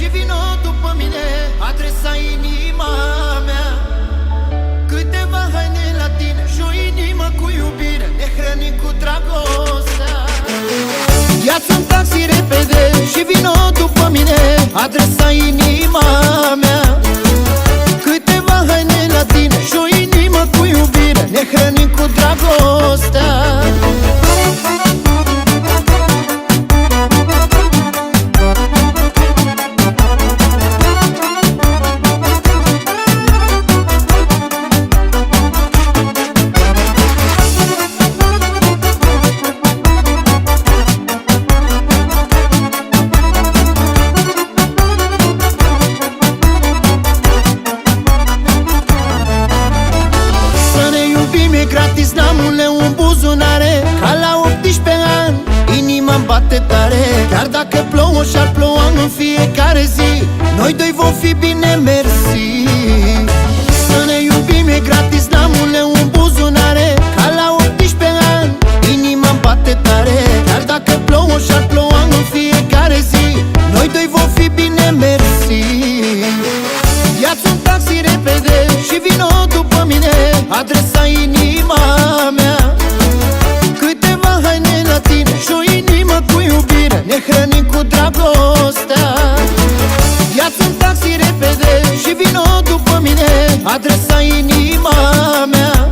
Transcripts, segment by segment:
și vino după mine, adresa inima mea. Câteva haine la tine și o inimă cu iubire, ne hrănim cu dragostea. Ia-ți un taxi repede și vino după mine, adresa inima mea. Câteva haine la tine și o inimă cu iubire, ne hrănim cu dragostea. Gratis, n-am un leu în buzunare, ca la 18 ani, inima-mi bate tare. Chiar dacă plouă și-ar ploua în fiecare zi, noi doi vom fi bine, mersi. Să ne iubim e gratis, n-am un leu în buzunare, ca la 18 ani, inima-mi bate tare. Chiar dacă plouă și-ar ploua în fiecare zi, noi doi vom fi bine, mersi. Ia-ți un taxi repede și vino după mine, adresa inima mea. Câteva haine la tine și o inimă cu iubire, ne hrănim cu dragostea. Ia-ți un taxi repede și vino după mine, adresa inima mea.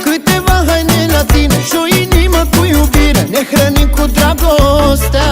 Câteva haine la tine și o inimă cu iubire, ne hrănim cu dragostea.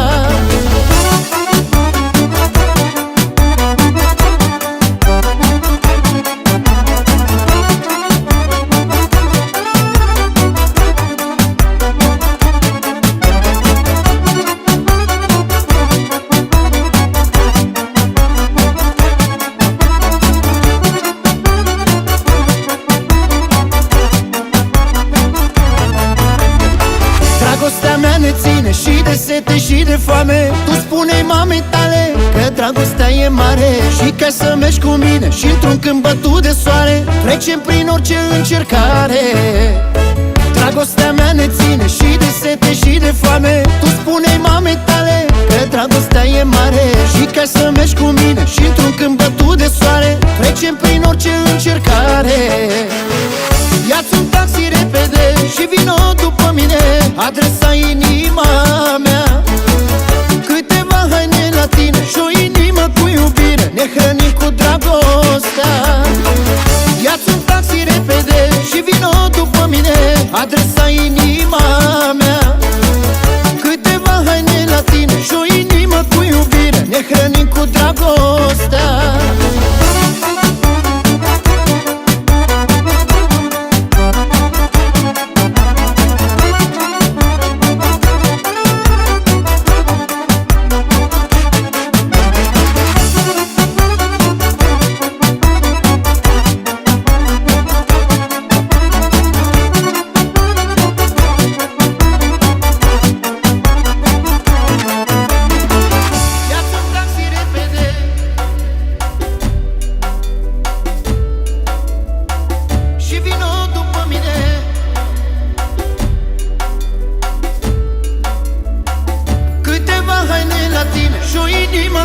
Dragostea mea ne ține și de sete și de foame. Tu spune-i mamei tale că dragostea e mare, și ca să mergi cu mine și într-un câmp bătut de soare, trecem prin orice încercare. Dragostea mea ne ține și de sete și de foame. Tu spune-i mamei tale că dragostea e mare, și ca să mergi cu mine și într-un câmp bătut de soare, trecem prin orice încercare. Ia-ți un taxi repede și vino după mine, adresa inima mea. Câteva haine la tine și o inimă cu iubire, ne hrănim cu dragostea. Ia-ți un taxi repede și vino după mine, adresa inima mea. Câteva haine la tine și o inimă cu iubire, ne hrănim cu dragostea.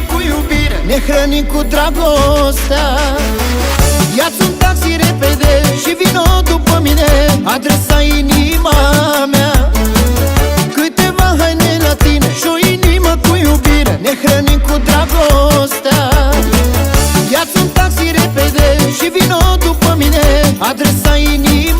Cu iubire, ne hrănim cu dragostea. Ia-ți un taxi repede și vino după mine, adresa inima mea. Câteva haine la tine și o inimă cu iubire, ne hrănim cu dragostea. Ia-ți un taxi repede și vino după mine, adresa inima